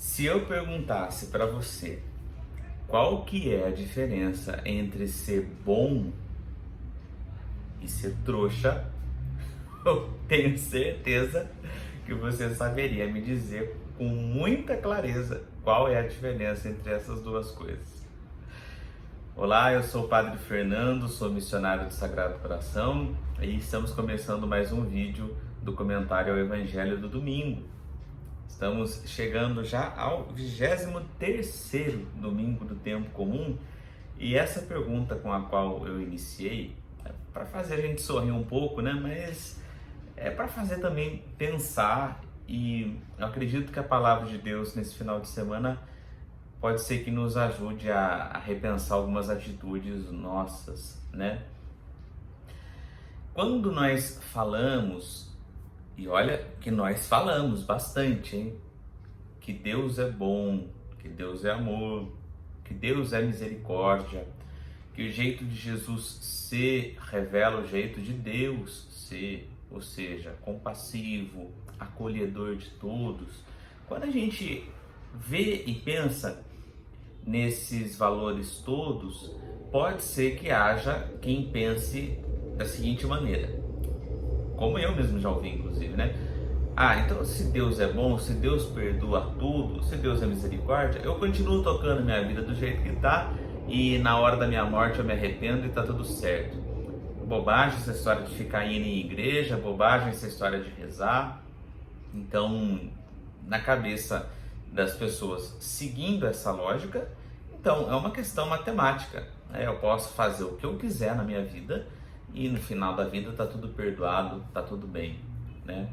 Se eu perguntasse para você qual que é a diferença entre ser bom e ser trouxa, eu tenho certeza que você saberia me dizer com muita clareza qual é a diferença entre essas duas coisas. Olá, eu sou o Padre Fernando, sou missionário do Sagrado Coração e estamos começando mais um vídeo do comentário ao Evangelho do domingo. Estamos chegando já ao 23º domingo do tempo comum e essa pergunta com a qual eu iniciei é para fazer a gente sorrir um pouco, né? Mas é para fazer também pensar, e eu acredito que a palavra de Deus nesse final de semana pode ser que nos ajude a repensar algumas atitudes nossas, né? Quando nós falamos, e olha que nós falamos bastante, hein? Que Deus é bom, que Deus é amor, que Deus é misericórdia, que o jeito de Jesus ser revela o jeito de Deus ser, ou seja, compassivo, acolhedor de todos. Quando a gente vê e pensa nesses valores todos, pode ser que haja quem pense da seguinte maneira, como eu mesmo já ouvi inclusive, né? Então se Deus é bom, se Deus perdoa tudo, se Deus é misericórdia, eu continuo tocando minha vida do jeito que tá e na hora da minha morte eu me arrependo e tá tudo certo. Bobagem essa história de ficar indo em igreja, bobagem essa história de rezar. Então, na cabeça das pessoas seguindo essa lógica, então é uma questão matemática, né? Eu posso fazer o que eu quiser na minha vida e no final da vida tá tudo perdoado, tá tudo bem, né?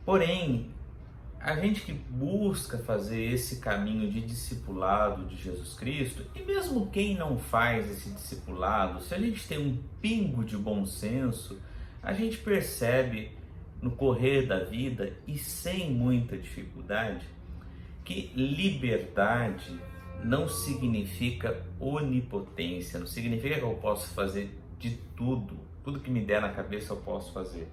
Porém, a gente que busca fazer esse caminho de discipulado de Jesus Cristo, e mesmo quem não faz esse discipulado, se a gente tem um pingo de bom senso, a gente percebe no correr da vida e sem muita dificuldade que liberdade não significa onipotência, não significa que eu posso fazer de tudo, tudo que me der na cabeça eu posso fazer.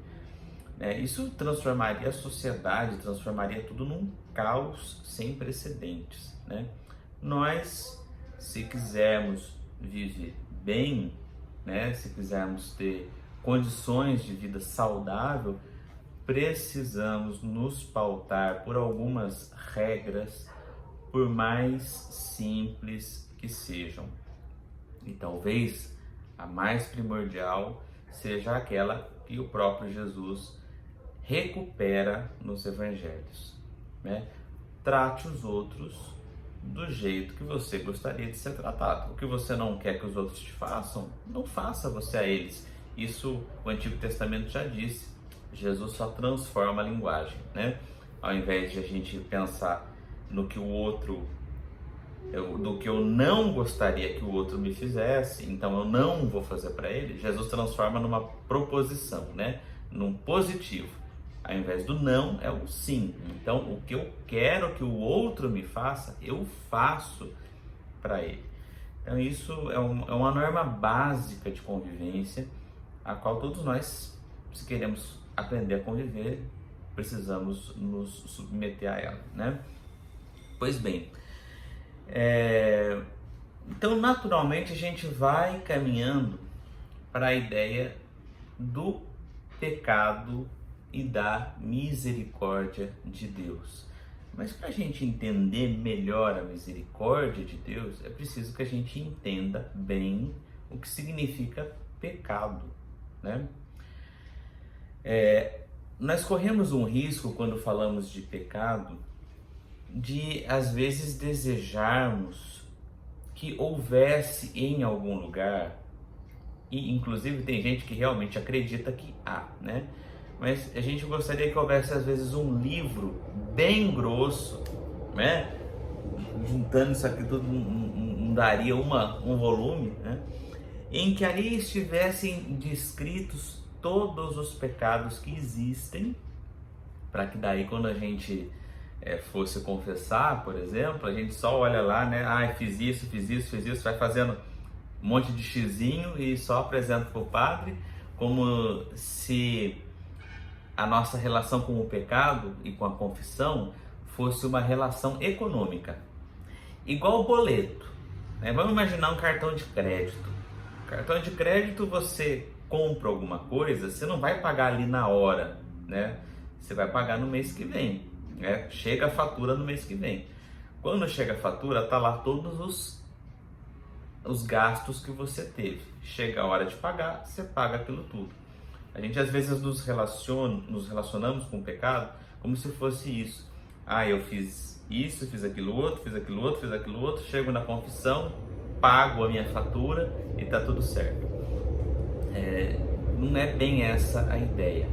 Isso transformaria a sociedade, transformaria tudo num caos sem precedentes, né? Nós, se quisermos viver bem, né? Se quisermos ter condições de vida saudável, precisamos nos pautar por algumas regras, por mais simples que sejam. E talvez a mais primordial seja aquela que o próprio Jesus recupera nos evangelhos, né? Trate os outros do jeito que você gostaria de ser tratado. O que você não quer que os outros te façam, não faça você a eles. Isso o Antigo Testamento já disse. Jesus só transforma a linguagem, né? Ao invés de a gente pensar no que o outro, do que eu não gostaria que o outro me fizesse, então eu não vou fazer para ele, Jesus transforma numa proposição, né? Num positivo. Ao invés do não, é o sim. Então, o que eu quero que o outro me faça, eu faço para ele. Então, isso é uma norma básica de convivência, a qual todos nós, se queremos aprender a conviver, precisamos nos submeter a ela, né? Pois bem, então, naturalmente, a gente vai caminhando para a ideia do pecado e da misericórdia de Deus. Mas para a gente entender melhor a misericórdia de Deus, é preciso que a gente entenda bem o que significa pecado, né? Nós corremos um risco quando falamos de pecado de, às vezes, desejarmos que houvesse em algum lugar, e inclusive tem gente que realmente acredita que há, né? Mas a gente gostaria que houvesse, às vezes, um livro bem grosso, né? Juntando isso aqui tudo, não daria um volume, né? Em que ali estivessem descritos todos os pecados que existem, para que daí, quando a gente fosse confessar, por exemplo, a gente só olha lá, né? Fiz isso, vai fazendo um monte de xizinho e só apresenta para o padre, como se a nossa relação com o pecado e com a confissão fosse uma relação econômica, igual o boleto, né? Vamos imaginar um cartão de crédito. Cartão de crédito, você compra alguma coisa, você não vai pagar ali na hora, né? Você vai pagar no mês que vem, né? Chega a fatura no mês que vem. Quando chega a fatura, tá lá todos os gastos que você teve. Chega a hora de pagar, você paga aquilo tudo. A gente às vezes nos relacionamos com o pecado como se fosse isso. Ah, eu fiz isso, fiz aquilo outro, fiz aquilo outro, fiz aquilo outro, chego na confissão, pago a minha fatura e tá tudo certo. Não é bem essa a ideia.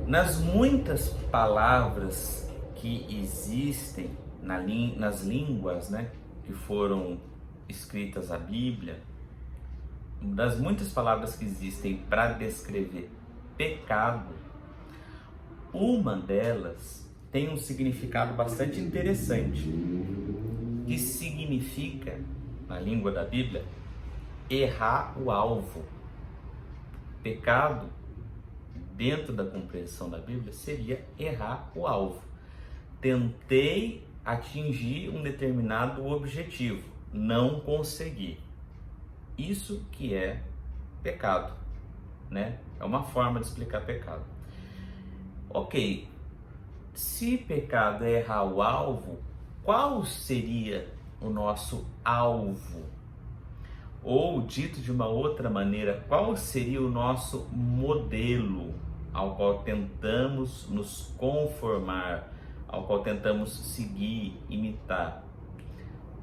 Nas muitas palavras que existem nas línguas, né, que foram escritas a Bíblia, das muitas palavras que existem para descrever pecado, uma delas tem um significado bastante interessante, que significa, na língua da Bíblia, errar o alvo. Pecado, dentro da compreensão da Bíblia, seria errar o alvo. Tentei atingir um determinado objetivo, não consegui. Isso que é pecado, né? É uma forma de explicar pecado. Ok, se pecado é errar o alvo, qual seria o nosso alvo? Ou, dito de uma outra maneira, qual seria o nosso modelo ao qual tentamos nos conformar, ao qual tentamos seguir, imitar?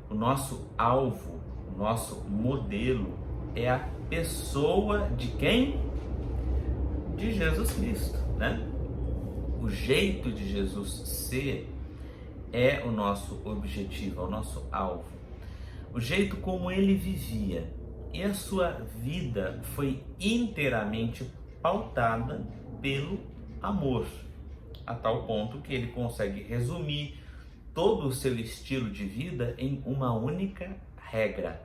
O nosso alvo, o nosso modelo é a pessoa de quem? De Jesus Cristo, né? O jeito de Jesus ser é o nosso objetivo, é o nosso alvo. O jeito como ele vivia, e a sua vida foi inteiramente pautada pelo amor, a tal ponto que ele consegue resumir todo o seu estilo de vida em uma única regra: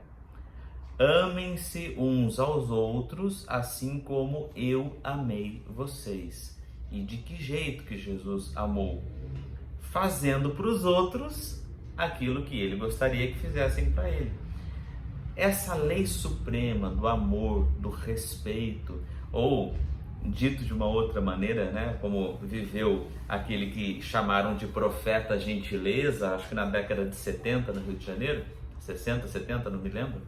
amem-se uns aos outros assim como eu amei vocês. E de que jeito que Jesus amou? Fazendo para os outros aquilo que ele gostaria que fizessem para ele. Essa lei suprema do amor, do respeito, ou dito de uma outra maneira, né, como viveu aquele que chamaram de profeta gentileza, acho que na década de 70 no Rio de Janeiro, 60, 70, não me lembro,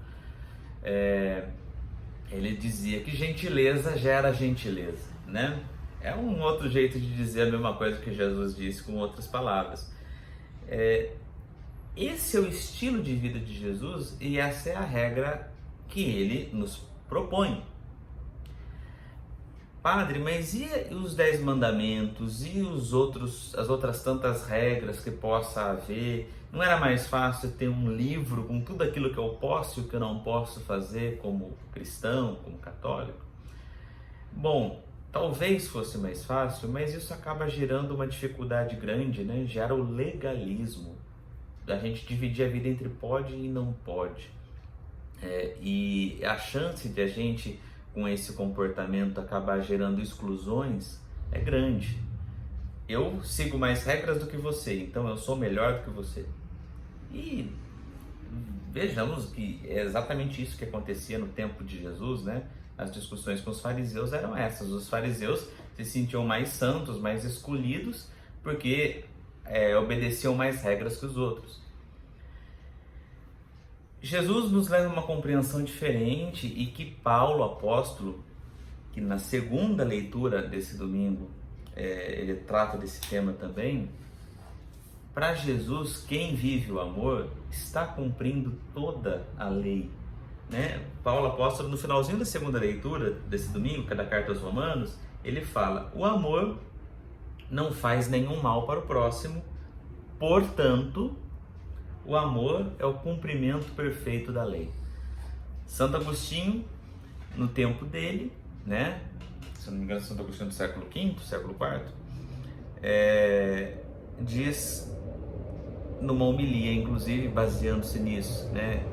ele dizia que gentileza gera gentileza, né? É um outro jeito de dizer a mesma coisa que Jesus disse com outras palavras. Esse é o estilo de vida de Jesus e essa é a regra que ele nos propõe. Padre, mas e os 10 mandamentos e as outras tantas regras que possa haver? Não era mais fácil ter um livro com tudo aquilo que eu posso e o que eu não posso fazer como cristão, como católico? Bom, talvez fosse mais fácil, mas isso acaba gerando uma dificuldade grande, né? Gera o legalismo. A gente dividir a vida entre pode e não pode. E a chance de a gente, com esse comportamento, acabar gerando exclusões é grande. Eu sigo mais regras do que você, então eu sou melhor do que você. E vejamos que é exatamente isso que acontecia no tempo de Jesus, né? As discussões com os fariseus eram essas. Os fariseus se sentiam mais santos, mais escolhidos, porque obedeciam mais regras que os outros. Jesus nos leva a uma compreensão diferente e que Paulo, apóstolo, que na segunda leitura desse domingo, ele trata desse tema também. Para Jesus, quem vive o amor está cumprindo toda a lei, né? Paulo, apóstolo, no finalzinho da segunda leitura desse domingo, que é da carta aos Romanos, ele fala: o amor não faz nenhum mal para o próximo, portanto, o amor é o cumprimento perfeito da lei. Santo Agostinho, no tempo dele, né? Se não me engano, Santo Agostinho do século V, século IV, diz numa homilia, inclusive baseando-se nisso, né?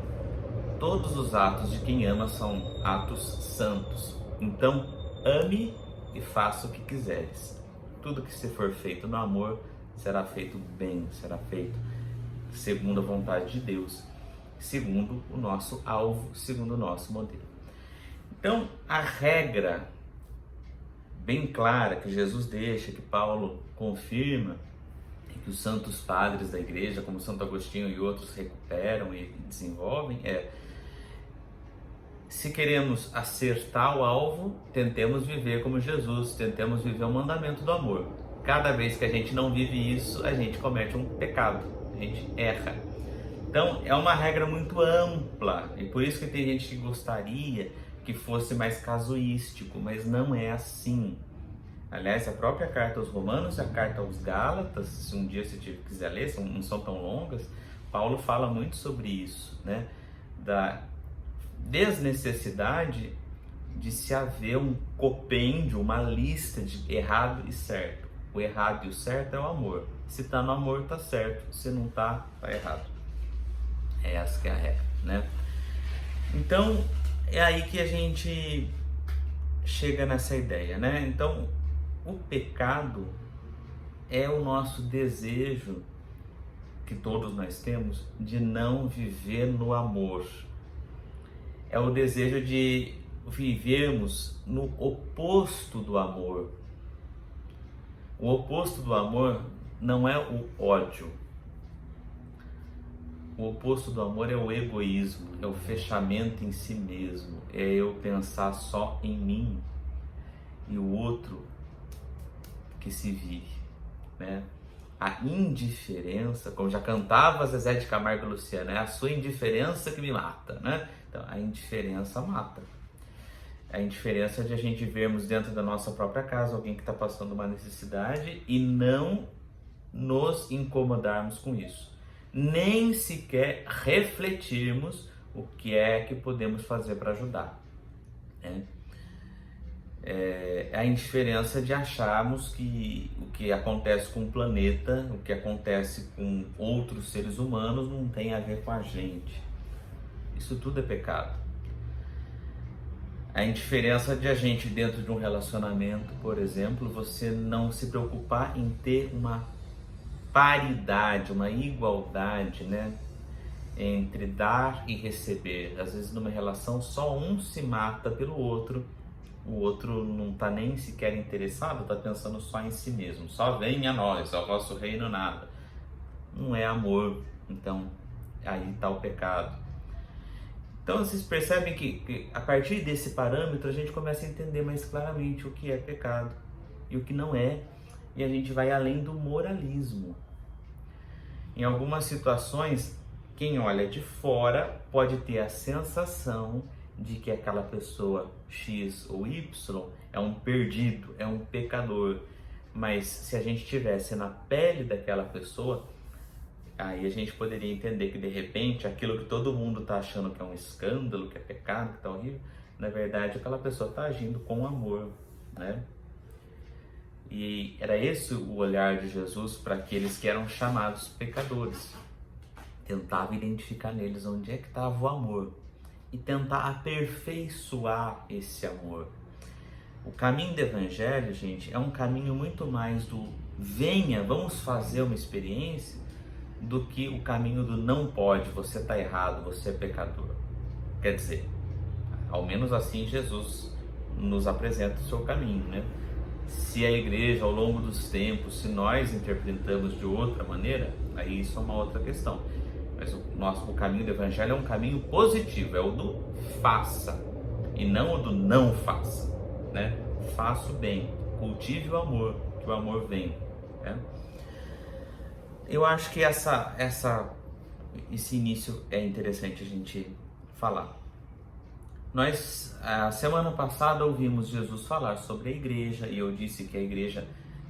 Todos os atos de quem ama são atos santos. Então, ame e faça o que quiseres. Tudo que se for feito no amor será feito bem, será feito segundo a vontade de Deus, segundo o nosso alvo, segundo o nosso modelo. Então, a regra bem clara que Jesus deixa, que Paulo confirma, e que os santos padres da igreja, como Santo Agostinho e outros, recuperam e desenvolvem, se queremos acertar o alvo, tentemos viver como Jesus, tentemos viver o mandamento do amor. Cada vez que a gente não vive isso, a gente comete um pecado, a gente erra. Então, é uma regra muito ampla, e por isso que tem gente que gostaria que fosse mais casuístico, mas não é assim. Aliás, a própria carta aos Romanos e a carta aos Gálatas, se um dia você quiser ler, não são tão longas, Paulo fala muito sobre isso, né? Da desnecessidade de se haver um compêndio, uma lista de errado e certo. O errado e o certo é o amor. Se tá no amor, tá certo. Se não tá, tá errado. É essa que é a regra, né? Então, é aí que a gente chega nessa ideia, né? Então, o pecado é o nosso desejo, que todos nós temos, de não viver no amor. É o desejo de vivermos no oposto do amor. O oposto do amor não é o ódio. O oposto do amor é o egoísmo, é o fechamento em si mesmo, é eu pensar só em mim e o outro que se vive, né? A indiferença, como já cantava Zezé de Camargo e Luciano, é a sua indiferença que me mata, né? Então, a indiferença mata. A indiferença de a gente vermos dentro da nossa própria casa alguém que está passando uma necessidade e não nos incomodarmos com isso. Nem sequer refletirmos o que é que podemos fazer para ajudar, né? É a indiferença de acharmos que o que acontece com o planeta, o que acontece com outros seres humanos não tem a ver com a gente. Isso tudo é pecado. A indiferença de a gente dentro de um relacionamento, por exemplo, você não se preocupar em ter uma paridade, uma igualdade, né, entre dar e receber. Às vezes numa relação só um se mata pelo outro, o outro não está nem sequer interessado, está pensando só em si mesmo. Só venha a nós, ao vosso reino nada. Não é amor, então aí está o pecado. Então vocês percebem que a partir desse parâmetro a gente começa a entender mais claramente o que é pecado e o que não é, e a gente vai além do moralismo. Em algumas situações, quem olha de fora pode ter a sensação de que aquela pessoa X ou Y é um perdido, é um pecador, mas se a gente estivesse na pele daquela pessoa, aí a gente poderia entender que de repente aquilo que todo mundo está achando que é um escândalo, que é pecado, que está horrível, na verdade aquela pessoa está agindo com amor, né? E era esse o olhar de Jesus para aqueles que eram chamados pecadores. Tentava identificar neles onde é que estava o amor e tentar aperfeiçoar esse amor. O caminho do Evangelho, gente, é um caminho muito mais do venha, vamos fazer uma experiência, do que o caminho do não pode, você está errado, você é pecador. Quer dizer, ao menos assim Jesus nos apresenta o seu caminho, né? Se a igreja ao longo dos tempos, se nós interpretamos de outra maneira, aí isso é uma outra questão. Mas o caminho do Evangelho é um caminho positivo, é o do faça e não o do não faça, né? Faça o bem, cultive o amor, que o amor vem, né? Eu acho que esse início é interessante a gente falar. Nós, a semana passada, ouvimos Jesus falar sobre a igreja e eu disse que a igreja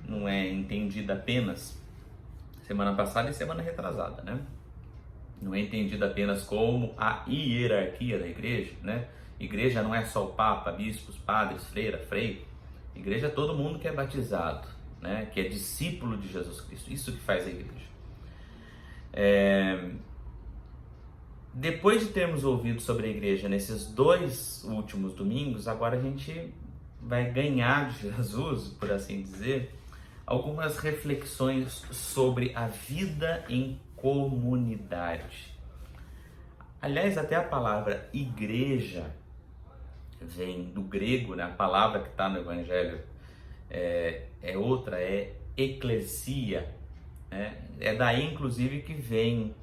não é entendida apenas, semana passada e semana retrasada, né? Não é entendida apenas como a hierarquia da igreja, né? Igreja não é só o papa, bispos, padres, freira, frei. Igreja é todo mundo que é batizado, né? Que é discípulo de Jesus Cristo. Isso que faz a igreja. Depois de termos ouvido sobre a igreja nesses 2 últimos domingos, agora a gente vai ganhar de Jesus, por assim dizer, algumas reflexões sobre a vida em comunidade. Aliás, até a palavra igreja vem do grego, né? A palavra que está no Evangelho é eclesia, né? É daí, inclusive, que vem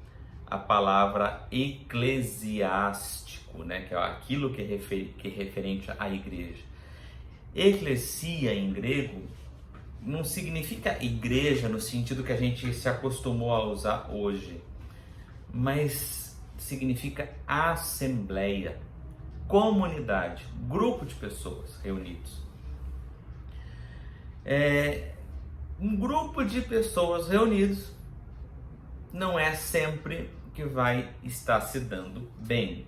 a palavra eclesiástico, né? Que é aquilo que é referente à igreja. Eclesia, em grego, não significa igreja no sentido que a gente se acostumou a usar hoje, mas significa assembleia, comunidade, grupo de pessoas reunidos. Um grupo de pessoas reunidos não é sempre que vai estar se dando bem,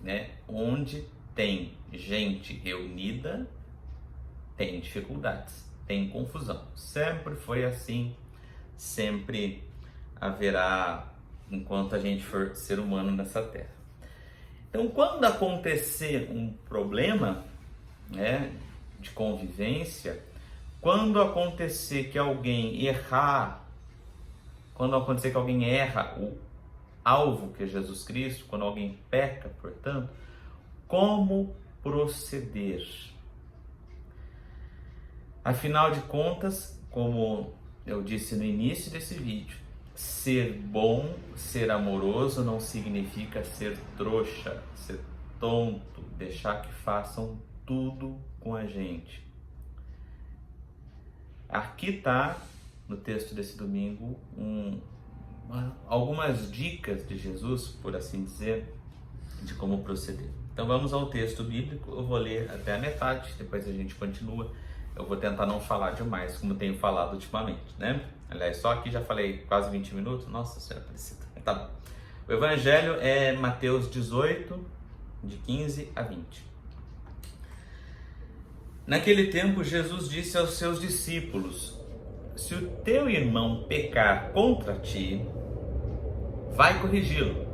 né? Onde tem gente reunida, tem dificuldades, tem confusão. Sempre foi assim, sempre haverá enquanto a gente for ser humano nessa terra. Então, quando acontecer um problema, né, de convivência, quando acontecer que alguém errar, quando acontecer que alguém erra o alvo que é Jesus Cristo, quando alguém peca, portanto, como proceder? Afinal de contas, como eu disse no início desse vídeo, ser bom, ser amoroso não significa ser trouxa, ser tonto, deixar que façam tudo com a gente. Aqui está, no texto desse domingo, algumas dicas de Jesus, por assim dizer, de como proceder. Então vamos ao texto bíblico, eu vou ler até a metade, depois a gente continua. Eu vou tentar não falar demais, como tenho falado ultimamente, né? Aliás, só aqui já falei quase 20 minutos. Nossa Senhora Aparecida. Tá bom. O Evangelho é Mateus 18, de 15 a 20. Naquele tempo, Jesus disse aos seus discípulos: se o teu irmão pecar contra ti, vai corrigi-lo,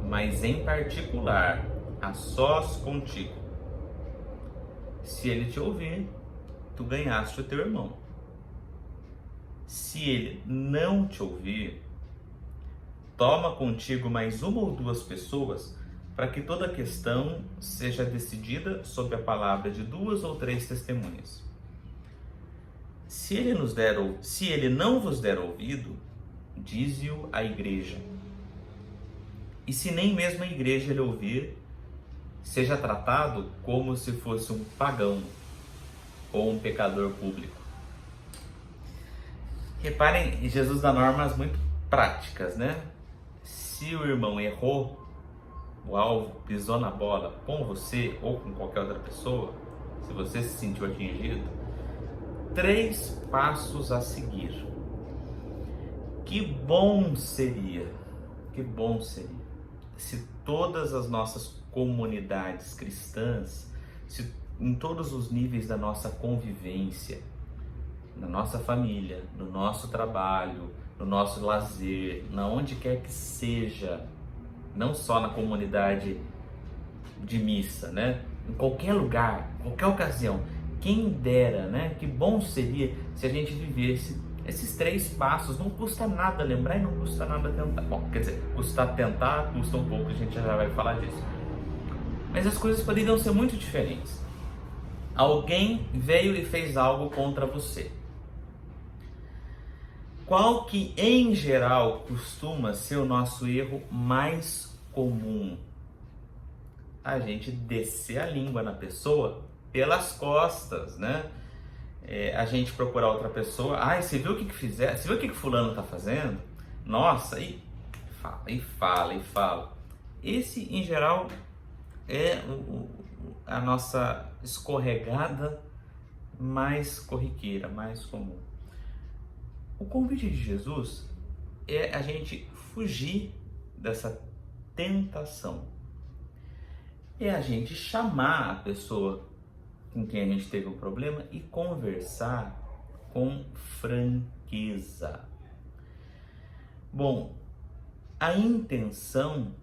mas em particular, a sós contigo. Se ele te ouvir, tu ganhaste o teu irmão. Se ele não te ouvir, toma contigo mais uma ou duas pessoas, para que toda a questão seja decidida sob a palavra de 2 ou 3 testemunhas. Se ele não vos der ouvido, dize-o à igreja. E se nem mesmo a igreja ele ouvir, seja tratado como se fosse um pagão ou um pecador público. Reparem, Jesus dá normas muito práticas, né? Se o irmão errou, o alvo pisou na bola com você ou com qualquer outra pessoa, se você se sentiu atingido, 3 passos a seguir. Que bom seria se todas as nossas comunidades cristãs, se em todos os níveis da nossa convivência, na nossa família, no nosso trabalho, no nosso lazer, na onde quer que seja, não só na comunidade de missa, né? Em qualquer lugar, qualquer ocasião, quem dera, né? Que bom seria se a gente vivesse esses 3 passos. Não custa nada lembrar e não custa nada tentar. Bom, quer dizer, custa tentar, custa um pouco, a gente já vai falar disso. Mas as coisas poderiam ser muito diferentes. Alguém veio e fez algo contra você. Qual que, em geral, costuma ser o nosso erro mais comum? A gente descer a língua na pessoa pelas costas, né? A gente procurar outra pessoa. Você viu o que fizer? Você viu o que fulano tá fazendo? Nossa, e fala. Esse, em geral, é a nossa escorregada mais corriqueira, mais comum. O convite de Jesus é a gente fugir dessa tentação. É a gente chamar a pessoa com quem a gente teve um problema e conversar com franqueza. Bom, a intenção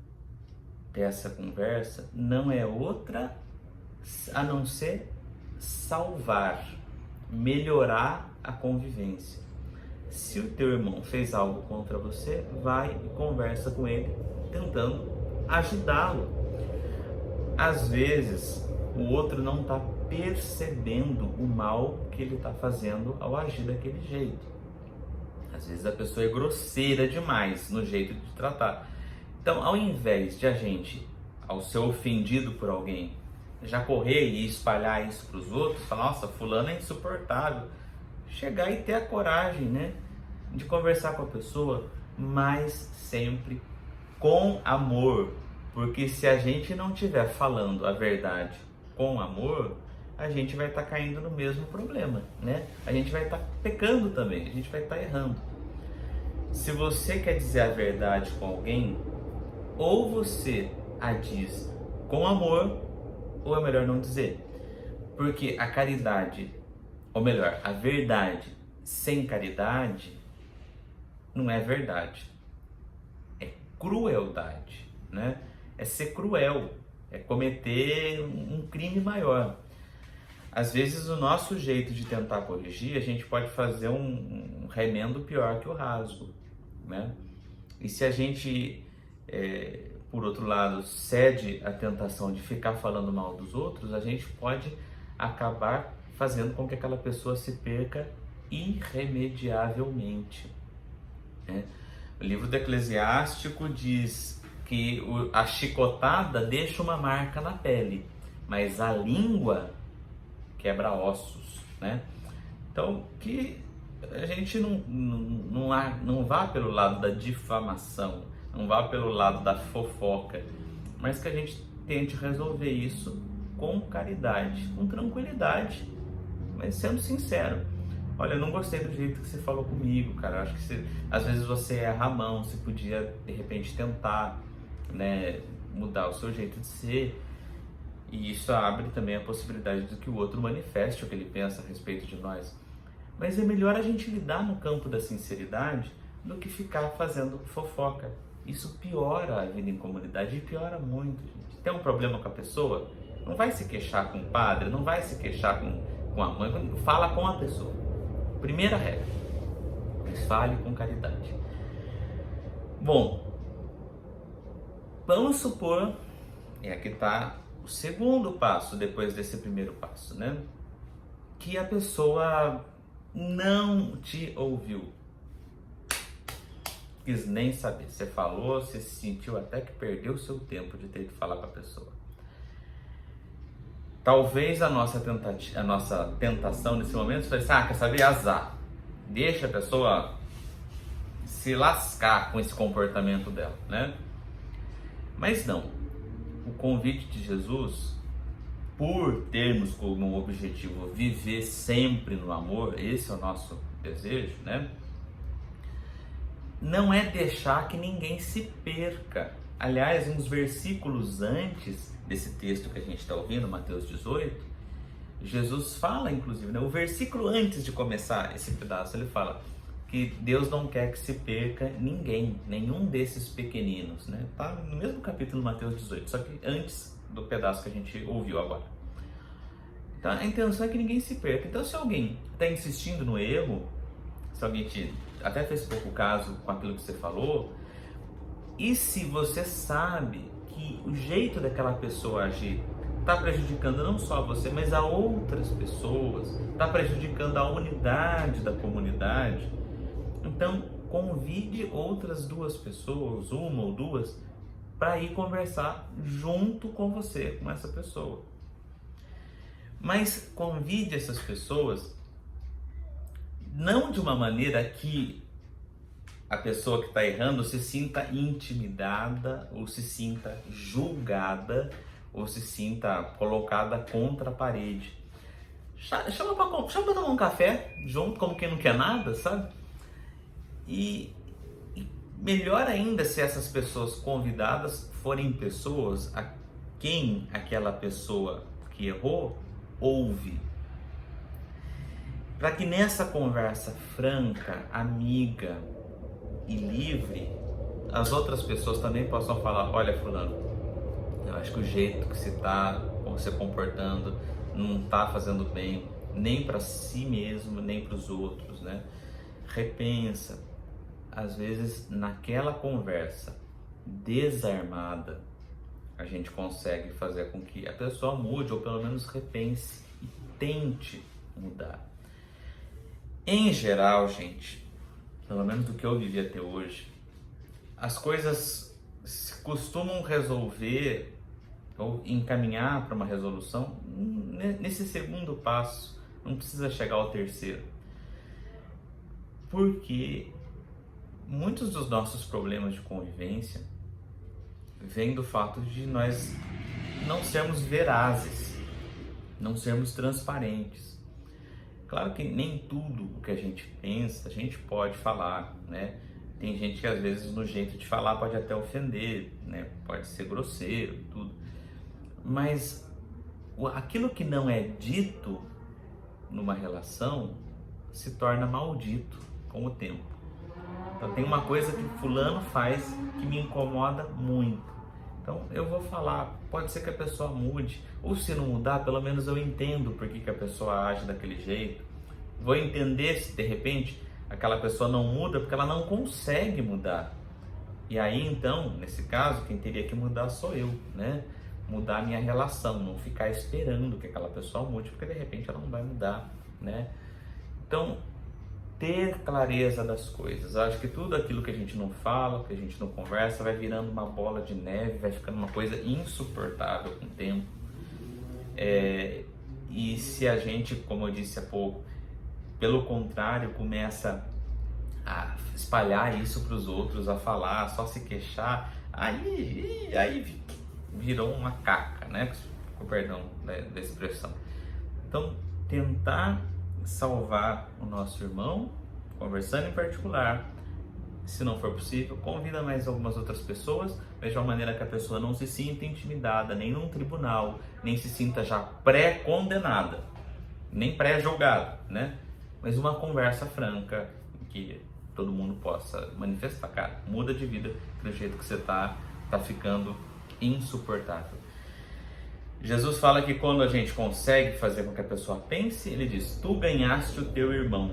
dessa conversa não é outra a não ser salvar, melhorar a convivência. Se o teu irmão fez algo contra você, vai e conversa com ele, tentando ajudá-lo. Às vezes, o outro não está percebendo o mal que ele está fazendo ao agir daquele jeito. Às vezes a pessoa é grosseira demais no jeito de tratar. Então, ao invés de a gente, ao ser ofendido por alguém, já correr e espalhar isso para os outros, falar, nossa, fulano é insuportável, chegar e ter a coragem, né, de conversar com a pessoa, mas sempre com amor, porque se a gente não estiver falando a verdade com amor, a gente vai estar caindo no mesmo problema, né? A gente vai estar pecando também, a gente vai estar errando. Se você quer dizer a verdade com alguém, ou você a diz com amor, ou é melhor não dizer. Porque a caridade, ou melhor, a verdade sem caridade não é verdade. É crueldade, né? É ser cruel, é cometer um crime maior. Às vezes o nosso jeito de tentar corrigir, a gente pode fazer um remendo pior que o rasgo, né? E se a gente, por outro lado, cede à tentação de ficar falando mal dos outros, a gente pode acabar fazendo com que aquela pessoa se perca irremediavelmente, né? O livro do Eclesiástico diz que a chicotada deixa uma marca na pele, mas a língua quebra ossos, né? Então, que a gente não vá pelo lado da difamação, não vá pelo lado da fofoca, mas que a gente tente resolver isso com caridade, com tranquilidade, mas sendo sincero. Olha, eu não gostei do jeito que você falou comigo, cara. Eu acho que às vezes você erra a mão, você podia de repente tentar, né, mudar o seu jeito de ser. E isso abre também a possibilidade de que o outro manifeste o que ele pensa a respeito de nós. Mas é melhor a gente lidar no campo da sinceridade do que ficar fazendo fofoca. Isso piora a vida em comunidade e piora muito, gente. Tem um problema com a pessoa? Não vai se queixar com o padre, não vai se queixar com a mãe, fala com a pessoa. Primeira regra, mas fale com caridade. Bom, vamos supor, e aqui está o segundo passo depois desse primeiro passo, né? Que a pessoa não te ouviu, quis nem saber. Você falou, você se sentiu até que perdeu o seu tempo de ter que falar com a pessoa. Talvez a nossa tentação nesse momento foi assim, quer saber, azar. Deixa a pessoa se lascar com esse comportamento dela, né? Mas não. O convite de Jesus, por termos como objetivo viver sempre no amor, esse é o nosso desejo, né? Não é deixar que ninguém se perca. Aliás, uns versículos antes desse texto que a gente está ouvindo, Mateus 18, Jesus fala, inclusive, né, o versículo antes de começar esse pedaço, ele fala que Deus não quer que se perca ninguém, nenhum desses pequeninos, né? Tá no mesmo capítulo de Mateus 18, só que antes do pedaço que a gente ouviu agora. Então, a intenção é que ninguém se perca. Então, se alguém está insistindo no erro, se alguém até fez pouco caso com aquilo que você falou, e se você sabe que o jeito daquela pessoa agir está prejudicando não só você, mas a outras pessoas, está prejudicando a unidade da comunidade, então convide outras duas pessoas, uma ou duas, para ir conversar junto com você, com essa pessoa. Mas convide essas pessoas não de uma maneira que a pessoa que está errando se sinta intimidada, ou se sinta julgada, ou se sinta colocada contra a parede. Chama para tomar um café junto, como quem não quer nada, sabe? E melhor ainda se essas pessoas convidadas forem pessoas a quem aquela pessoa que errou ouve. Para que nessa conversa franca, amiga e livre, as outras pessoas também possam falar, olha fulano, eu acho que o jeito que você está se comportando não está fazendo bem, nem para si mesmo, nem para os outros, né? Repensa, às vezes naquela conversa desarmada, a gente consegue fazer com que a pessoa mude, ou pelo menos repense e tente mudar. Em geral, gente, pelo menos do que eu vivi até hoje, as coisas se costumam resolver ou encaminhar para uma resolução nesse segundo passo, não precisa chegar ao terceiro. Porque muitos dos nossos problemas de convivência vêm do fato de nós não sermos verazes, não sermos transparentes. Claro que nem tudo o que a gente pensa a gente pode falar, né? Tem gente que às vezes no jeito de falar pode até ofender, né? Pode ser grosseiro, tudo. Mas aquilo que não é dito numa relação se torna maldito com o tempo. Então tem uma coisa que fulano faz que me incomoda muito. Então eu vou falar, pode ser que a pessoa mude, ou se não mudar, pelo menos eu entendo por que a pessoa age daquele jeito. Vou entender se de repente aquela pessoa não muda porque ela não consegue mudar. E aí então, nesse caso, quem teria que mudar sou eu, né? Mudar a minha relação, não ficar esperando que aquela pessoa mude, porque de repente ela não vai mudar, né? Então, ter clareza das coisas. Eu acho que tudo aquilo que a gente não fala, que a gente não conversa, vai virando uma bola de neve, vai ficando uma coisa insuportável com o tempo. E se a gente, como eu disse há pouco, pelo contrário, começa a espalhar isso para os outros, a falar, só se queixar, aí virou uma caca, né? Com perdão da expressão. Então, tentar salvar o nosso irmão, conversando em particular. Se não for possível, convida mais algumas outras pessoas, mas de uma maneira que a pessoa não se sinta intimidada, nem num tribunal, nem se sinta já pré-condenada, nem pré-julgada, né? Mas uma conversa franca, que todo mundo possa manifestar, cara, muda de vida, do jeito que você tá ficando insuportável. Jesus fala que quando a gente consegue fazer com que a pessoa pense, ele diz, tu ganhaste o teu irmão.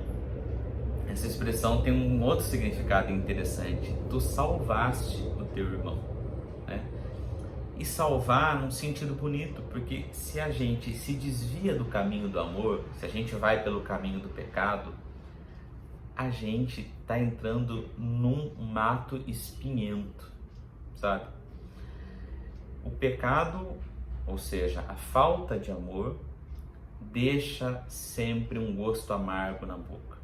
Essa expressão tem um outro significado interessante, tu salvaste o teu irmão, né? E salvar num sentido bonito, porque se a gente se desvia do caminho do amor, se a gente vai pelo caminho do pecado, a gente está entrando num mato espinhento, sabe? O pecado, ou seja, a falta de amor, deixa sempre um gosto amargo na boca.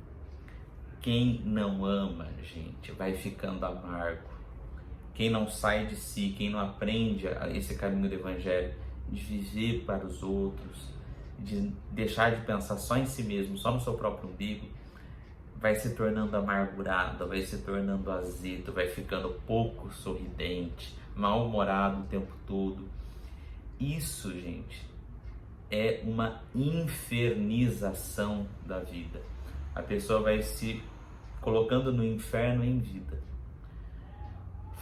Quem não ama, gente, vai ficando amargo. Quem não sai de si, quem não aprende esse caminho do Evangelho, de viver para os outros, de deixar de pensar só em si mesmo, só no seu próprio umbigo, vai se tornando amargurado, vai se tornando azedo, vai ficando pouco sorridente, mal-humorado o tempo todo. Isso, gente, é uma infernização da vida. A pessoa vai se colocando no inferno em vida.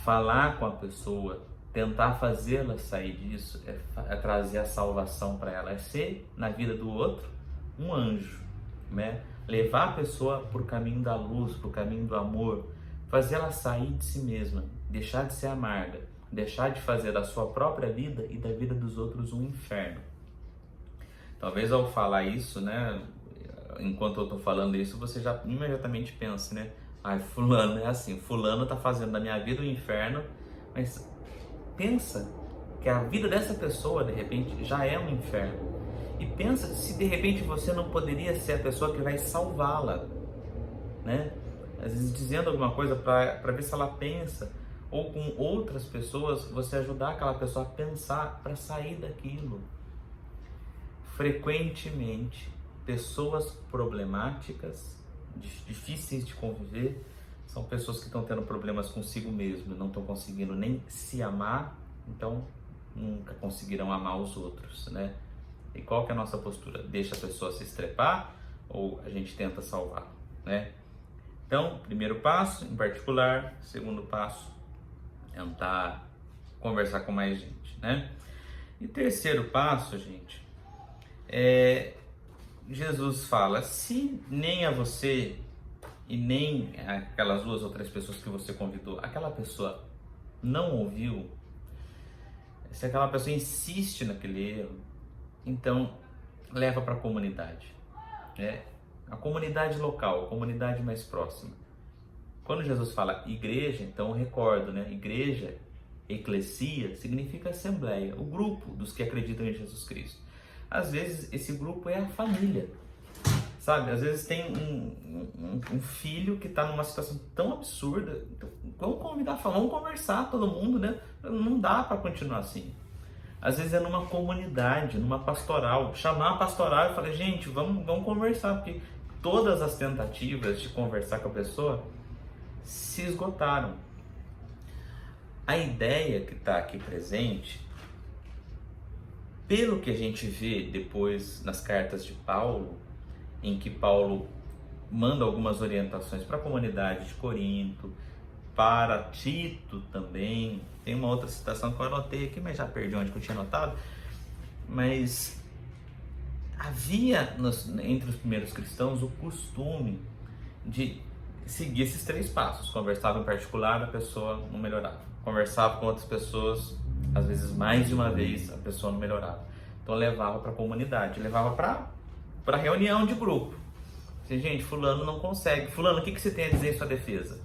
Falar com a pessoa, tentar fazê-la sair disso, é trazer a salvação para ela, é ser na vida do outro um anjo, né? Levar a pessoa para o caminho da luz, para o caminho do amor, fazer ela sair de si mesma, deixar de ser amarga, deixar de fazer da sua própria vida e da vida dos outros um inferno. Talvez ao falar isso, né, enquanto eu estou falando isso, você já imediatamente pensa, né? Ai, fulano é assim, fulano está fazendo da minha vida um inferno, mas pensa que a vida dessa pessoa, de repente, já é um inferno. E pensa se de repente você não poderia ser a pessoa que vai salvá-la, né? Às vezes dizendo alguma coisa para ver se ela pensa, ou com outras pessoas, você ajudar aquela pessoa a pensar para sair daquilo. Frequentemente, pessoas problemáticas, difíceis de conviver, são pessoas que estão tendo problemas consigo mesmo, não estão conseguindo nem se amar, então nunca conseguirão amar os outros, né? E qual que é a nossa postura? Deixa a pessoa se estrepar ou a gente tenta salvar, né? Então, primeiro passo, em particular. Segundo passo, tentar conversar com mais gente, né? E terceiro passo, gente, é Jesus fala: se nem a você e nem aquelas 2 ou 3 pessoas que você convidou, aquela pessoa não ouviu, se aquela pessoa insiste naquele erro, então leva para a comunidade, né? A comunidade local, a comunidade mais próxima. Quando Jesus fala igreja, então eu recordo, né? Igreja, eclesia, significa assembleia, o grupo dos que acreditam em Jesus Cristo. Às vezes esse grupo é a família, sabe? Às vezes tem um filho que está numa situação tão absurda, então, vamos convidar, vamos conversar todo mundo, né? Não dá para continuar assim. Às vezes é numa comunidade, numa pastoral, chamar a pastoral e falar: gente, vamos conversar, porque todas as tentativas de conversar com a pessoa se esgotaram. A ideia que está aqui presente, pelo que a gente vê depois nas cartas de Paulo, em que Paulo manda algumas orientações para a comunidade de Corinto, para Tito também. Tem uma outra citação que eu anotei aqui, mas já perdi onde que eu tinha anotado. Mas havia entre os primeiros cristãos o costume de seguir esses 3 passos. Conversava em particular, a pessoa não melhorava. Conversava com outras pessoas, às vezes mais de uma vez, a pessoa não melhorava. Então levava para a comunidade, levava para reunião de grupo. Assim, gente, fulano não consegue. Fulano, o que você tem a dizer em sua defesa?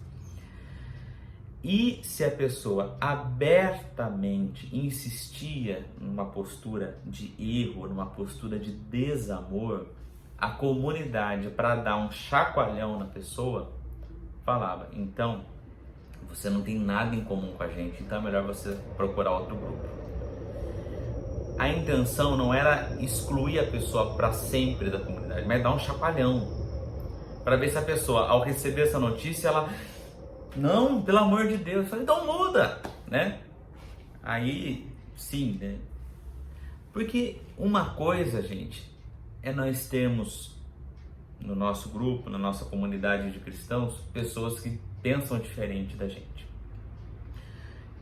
E se a pessoa abertamente insistia numa postura de erro, numa postura de desamor, a comunidade, para dar um chacoalhão na pessoa, falava: então, você não tem nada em comum com a gente, então é melhor você procurar outro grupo. A intenção não era excluir a pessoa para sempre da comunidade, mas dar um chacoalhão, para ver se a pessoa, ao receber essa notícia, ela: não, pelo amor de Deus. Eu falei: então muda, né? Aí, sim, né? Porque uma coisa, gente, é nós termos no nosso grupo, na nossa comunidade de cristãos, pessoas que pensam diferente da gente.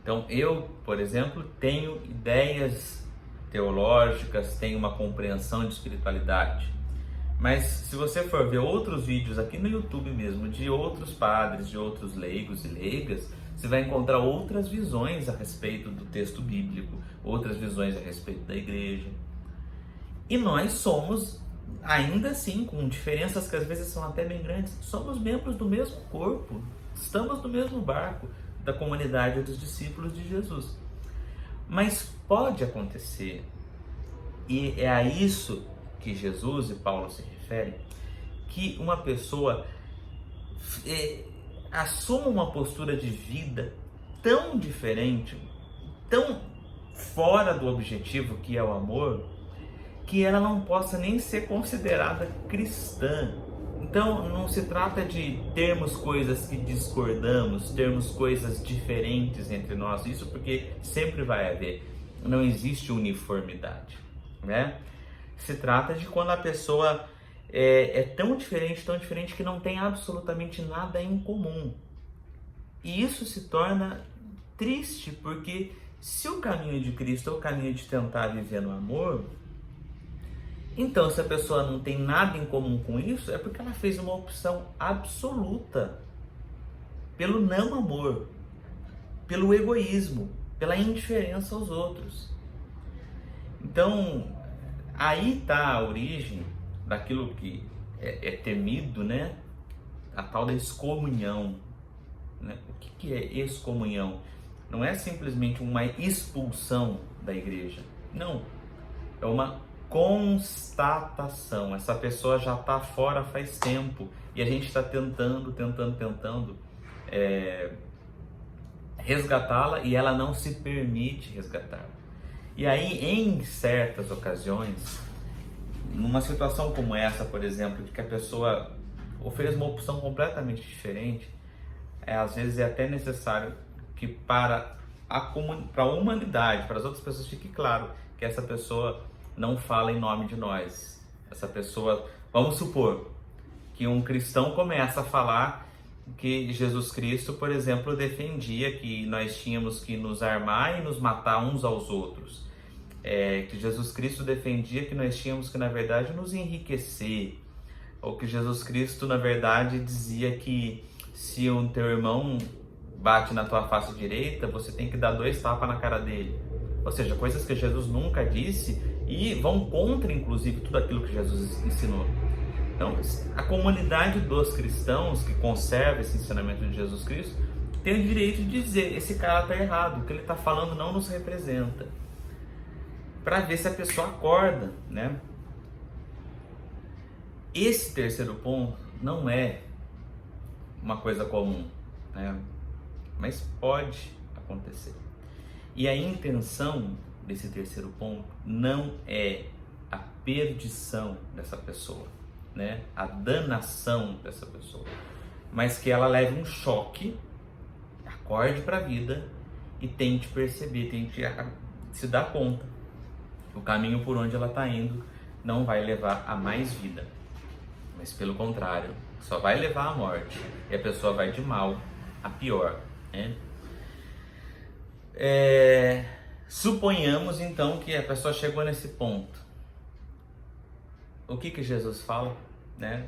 Então, eu, por exemplo, tenho ideias teológicas, tenho uma compreensão de espiritualidade. Mas se você for ver outros vídeos aqui no YouTube mesmo, de outros padres, de outros leigos e leigas, você vai encontrar outras visões a respeito do texto bíblico, outras visões a respeito da igreja. E nós somos, ainda assim, com diferenças que às vezes são até bem grandes, somos membros do mesmo corpo, estamos no mesmo barco da comunidade dos discípulos de Jesus. Mas pode acontecer, e é a isso que Jesus e Paulo se referem, que uma pessoa assuma uma postura de vida tão diferente, tão fora do objetivo que é o amor, que ela não possa nem ser considerada cristã. Então não se trata de termos coisas que discordamos, termos coisas diferentes entre nós, isso porque sempre vai haver, não existe uniformidade, né? Se trata de quando a pessoa é tão diferente que não tem absolutamente nada em comum. E isso se torna triste, porque se o caminho de Cristo é o caminho de tentar viver no amor, então se a pessoa não tem nada em comum com isso, é porque ela fez uma opção absoluta pelo não amor, pelo egoísmo, pela indiferença aos outros. Então, aí está a origem daquilo que é temido, né? A tal da excomunhão, né? O que é excomunhão? Não é simplesmente uma expulsão da igreja, não. É uma constatação. Essa pessoa já está fora faz tempo e a gente está tentando resgatá-la e ela não se permite resgatar. E aí, em certas ocasiões, numa situação como essa, por exemplo, de que a pessoa oferece uma opção completamente diferente, às vezes é até necessário que para a humanidade, para as outras pessoas, fique claro que essa pessoa não fala em nome de nós. Essa pessoa, vamos supor que um cristão começa a falar que Jesus Cristo, por exemplo, defendia que nós tínhamos que nos armar e nos matar uns aos outros. que Jesus Cristo defendia que nós tínhamos que, na verdade, nos enriquecer, ou que Jesus Cristo, na verdade, dizia que se um teu irmão bate na tua face direita, você tem que dar 2 tapas na cara dele. Ou seja, coisas que Jesus nunca disse e vão contra, inclusive, tudo aquilo que Jesus ensinou. Então, a comunidade dos cristãos que conserva esse ensinamento de Jesus Cristo tem o direito de dizer: esse cara está errado, o que ele está falando não nos representa. Para ver se a pessoa acorda, né? Esse terceiro ponto não é uma coisa comum, né? Mas pode acontecer. E a intenção desse terceiro ponto não é a perdição dessa pessoa, né? A danação dessa pessoa, mas que ela leve um choque, acorde para a vida e tente perceber, tente se dar conta que o caminho por onde ela está indo não vai levar a mais vida, mas pelo contrário, só vai levar à morte, e a pessoa vai de mal a pior, né? Suponhamos então que a pessoa chegou nesse ponto. O que Jesus fala, né?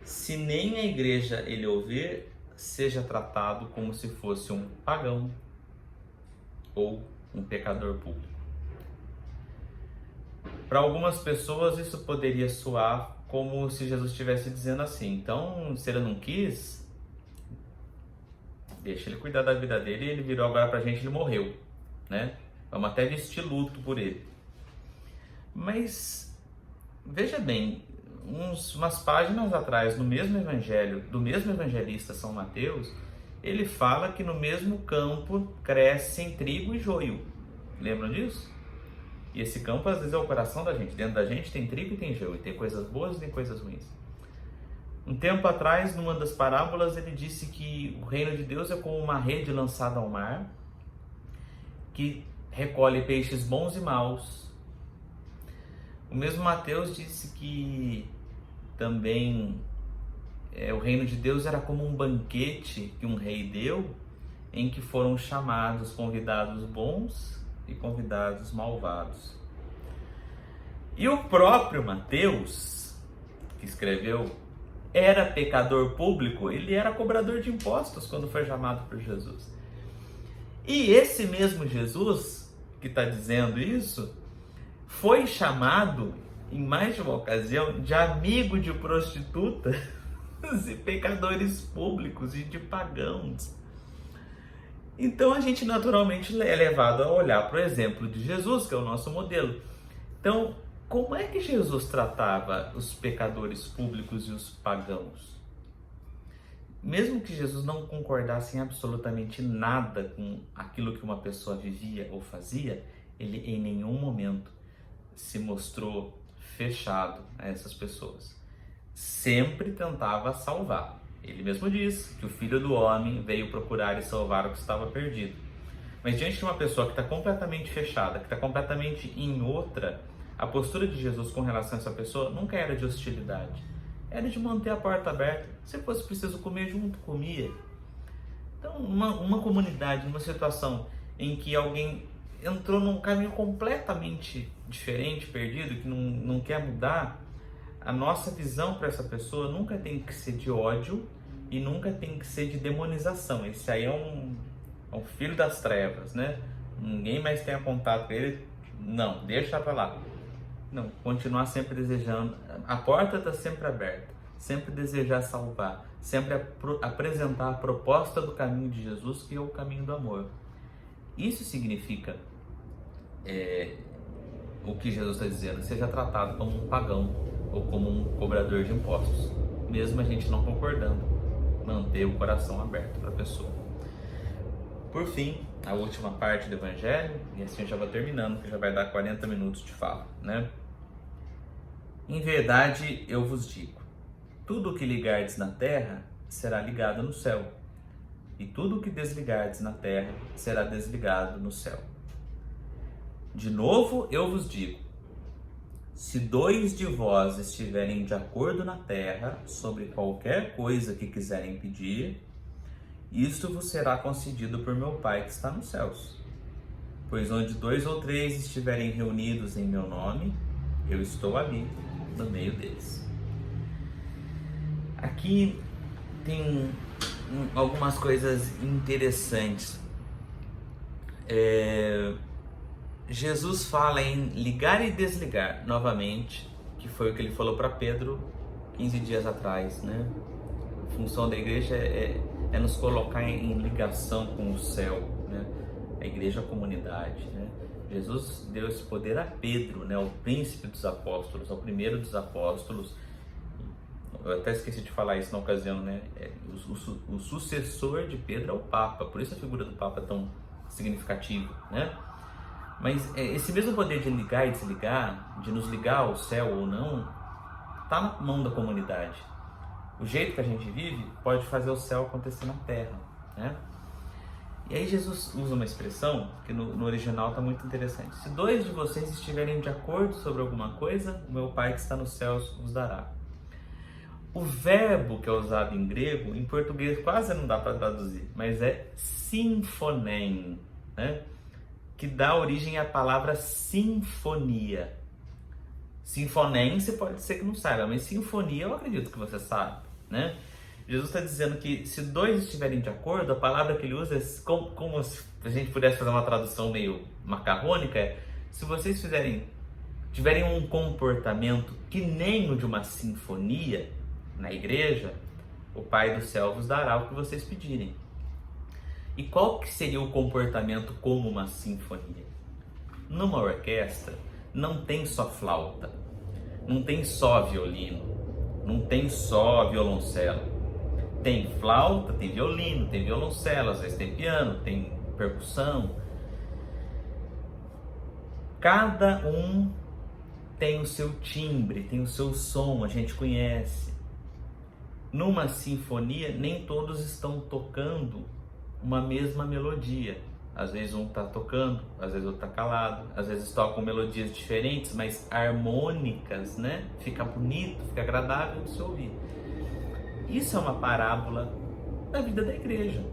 Se nem a igreja ele ouvir, seja tratado como se fosse um pagão ou um pecador público. Para algumas pessoas isso poderia soar como se Jesus estivesse dizendo assim: então, se ele não quis, deixa ele cuidar da vida dele, ele virou agora pra gente, ele morreu, né? Vamos até vestir luto por ele. Mas, veja bem, umas páginas atrás, no mesmo evangelho, do mesmo evangelista São Mateus, ele fala que no mesmo campo crescem trigo e joio. Lembram disso? E esse campo às vezes é o coração da gente. Dentro da gente tem trigo e tem joio, e tem coisas boas e tem coisas ruins. Um tempo atrás, numa das parábolas, ele disse que o reino de Deus é como uma rede lançada ao mar, que recolhe peixes bons e maus. O mesmo Mateus disse que também o reino de Deus era como um banquete que um rei deu, em que foram chamados convidados bons e convidados malvados. E o próprio Mateus, que escreveu, era pecador público, ele era cobrador de impostos quando foi chamado por Jesus. E esse mesmo Jesus, que está dizendo isso, foi chamado, em mais de uma ocasião, de amigo de prostitutas e pecadores públicos e de pagãos. Então a gente naturalmente é levado a olhar para o exemplo de Jesus, que é o nosso modelo. Então, como é que Jesus tratava os pecadores públicos e os pagãos? Mesmo que Jesus não concordasse em absolutamente nada com aquilo que uma pessoa vivia ou fazia, ele em nenhum momento se mostrou fechado a essas pessoas. Sempre tentava salvar. Ele mesmo diz que o Filho do Homem veio procurar e salvar o que estava perdido. Mas diante de uma pessoa que está completamente fechada, que está completamente em outra, a postura de Jesus com relação a essa pessoa nunca era de hostilidade. Era de manter a porta aberta. Se fosse preciso comer junto, comia. Então, uma comunidade, numa situação em que alguém entrou num caminho completamente diferente, perdido, que não quer mudar, a nossa visão para essa pessoa nunca tem que ser de ódio e nunca tem que ser de demonização. Esse aí é um filho das trevas, né? Ninguém mais tem contato com ele. Não, deixa para lá. Não, continuar sempre desejando. A porta está sempre aberta. Sempre desejar salvar. Sempre apresentar a proposta do caminho de Jesus, que é o caminho do amor. Isso significa o que Jesus está dizendo: seja tratado como um pagão ou como um cobrador de impostos, mesmo a gente não concordando, manter o coração aberto para a pessoa. Por fim, a última parte do Evangelho, e assim eu já vou terminando, que já vai dar 40 minutos de fala, né? Em verdade eu vos digo, tudo o que ligardes na terra será ligado no céu, e tudo o que desligardes na terra será desligado no céu. De novo eu vos digo, se 2 de vós estiverem de acordo na terra sobre qualquer coisa que quiserem pedir, isto vos será concedido por meu Pai que está nos céus. Pois onde 2 ou 3 estiverem reunidos em meu nome, eu estou ali no meio deles. Aqui tem algumas coisas interessantes. Jesus fala em ligar e desligar novamente, que foi o que ele falou para Pedro 15 dias atrás, né? A função da igreja é nos colocar em ligação com o céu, né? A igreja é a comunidade, né? Jesus deu esse poder a Pedro, né? O príncipe dos apóstolos, ao primeiro dos apóstolos. Eu até esqueci de falar isso na ocasião, né? O sucessor de Pedro é o Papa, por isso a figura do Papa é tão significativa, né? Mas esse mesmo poder de ligar e desligar, de nos ligar ao céu ou não, está na mão da comunidade. O jeito que a gente vive pode fazer o céu acontecer na terra, né? E aí Jesus usa uma expressão que no original está muito interessante. Se 2 de vocês estiverem de acordo sobre alguma coisa, o meu Pai que está nos céus vos dará. O verbo que é usado em grego, em português quase não dá para traduzir, mas é sinfonem, né? Que dá origem à palavra sinfonia. Sinfonense pode ser que não saiba, mas sinfonia eu acredito que você sabe, né? Jesus está dizendo que se 2 estiverem de acordo, a palavra que ele usa é como se a gente pudesse fazer uma tradução meio macarrônica, se vocês tiverem um comportamento que nem o de uma sinfonia na igreja, o Pai do céu vos dará o que vocês pedirem. E qual que seria o comportamento como uma sinfonia? Numa orquestra não tem só flauta, não tem só violino, não tem só violoncelo. Tem flauta, tem violino, tem violoncelo, às vezes tem piano, tem percussão. Cada um tem o seu timbre, tem o seu som, a gente conhece. Numa sinfonia, nem todos estão tocando uma mesma melodia. Às vezes um está tocando, às vezes outro está calado, às vezes tocam melodias diferentes, mas harmônicas, né? Fica bonito, fica agradável de se ouvir. Isso é uma parábola da vida da igreja.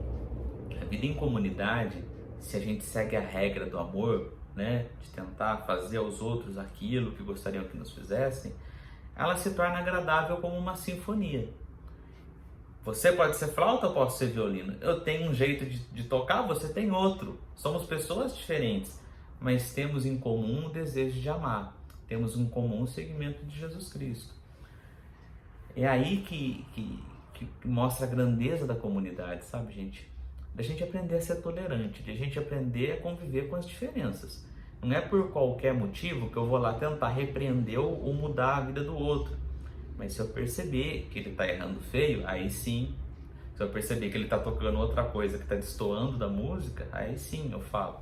A vida em comunidade, se a gente segue a regra do amor, né? De tentar fazer aos outros aquilo que gostariam que nos fizessem, ela se torna agradável como uma sinfonia. Você pode ser flauta, eu posso ser violino. Eu tenho um jeito de tocar, você tem outro. Somos pessoas diferentes, mas temos em comum o desejo de amar. Temos em comum o seguimento de Jesus Cristo. É aí que mostra a grandeza da comunidade, sabe, gente? Da gente aprender a ser tolerante, de a gente aprender a conviver com as diferenças. Não é por qualquer motivo que eu vou lá tentar repreender ou mudar a vida do outro. Mas se eu perceber que ele está errando feio, aí sim. Se eu perceber que ele está tocando outra coisa que está destoando da música, aí sim eu falo.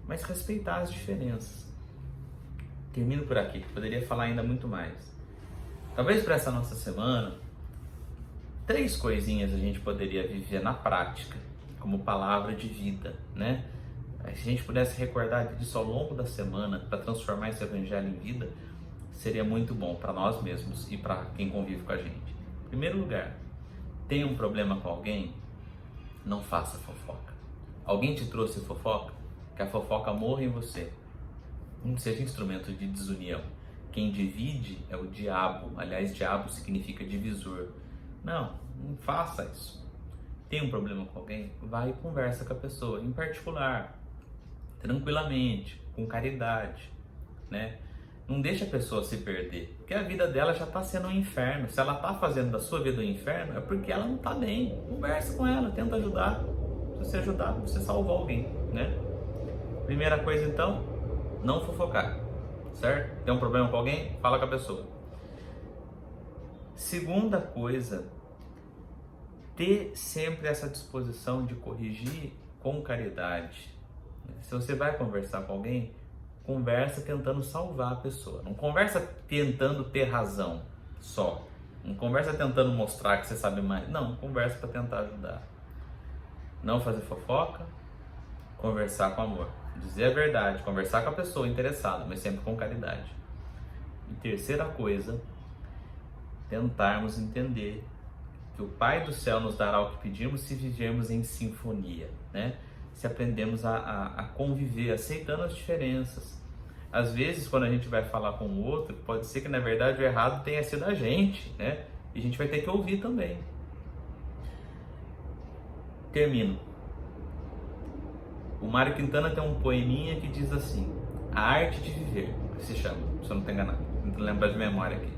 Mas respeitar as diferenças. Termino por aqui, poderia falar ainda muito mais. Talvez para essa nossa semana, 3 coisinhas a gente poderia viver na prática, como palavra de vida, né? Se a gente pudesse recordar disso ao longo da semana, para transformar esse evangelho em vida, seria muito bom para nós mesmos e para quem convive com a gente. Em primeiro lugar, tem um problema com alguém? Não faça fofoca. Alguém te trouxe fofoca? Que a fofoca morra em você. Não seja instrumento de desunião. Quem divide é o diabo. Aliás, diabo significa divisor. Não faça isso. Tem um problema com alguém? Vai e conversa com a pessoa, em particular, tranquilamente, com caridade, né? Não deixa a pessoa se perder, porque a vida dela já está sendo um inferno. Se ela está fazendo da sua vida um inferno, é porque ela não está bem. Conversa com ela, tenta ajudar. Se você ajudar, você salvou alguém, né? Primeira coisa, então, não fofocar, certo? Tem um problema com alguém? Fala com a pessoa. Segunda coisa, ter sempre essa disposição de corrigir com caridade. Se você vai conversar com alguém, conversa tentando salvar a pessoa. Não conversa tentando ter razão só. Não conversa tentando mostrar que você sabe mais. Não, conversa para tentar ajudar. Não fazer fofoca, conversar com amor. Dizer a verdade, conversar com a pessoa interessada, mas sempre com caridade. E terceira coisa, tentarmos entender que o Pai do céu nos dará o que pedimos se vivermos em sinfonia, né? se aprendemos a conviver, aceitando as diferenças. Às vezes, quando a gente vai falar com o outro, pode ser que na verdade o errado tenha sido a gente, né? E a gente vai ter que ouvir também. Termino. O Mário Quintana tem um poeminha que diz assim: A Arte de Viver, se chama, se eu não estou enganado, não lembro de memória aqui.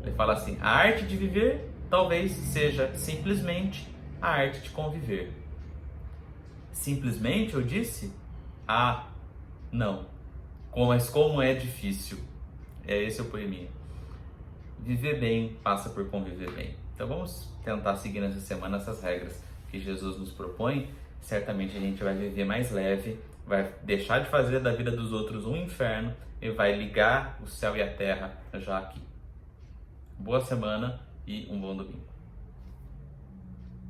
Ele fala assim: a arte de viver talvez seja simplesmente a arte de conviver. Simplesmente, eu disse? Ah, não. Mas como é difícil. Esse é o poeminha. Viver bem passa por conviver bem. Então vamos tentar seguir nessa semana essas regras que Jesus nos propõe. Certamente a gente vai viver mais leve, vai deixar de fazer da vida dos outros um inferno e vai ligar o céu e a terra já aqui. Boa semana e um bom domingo.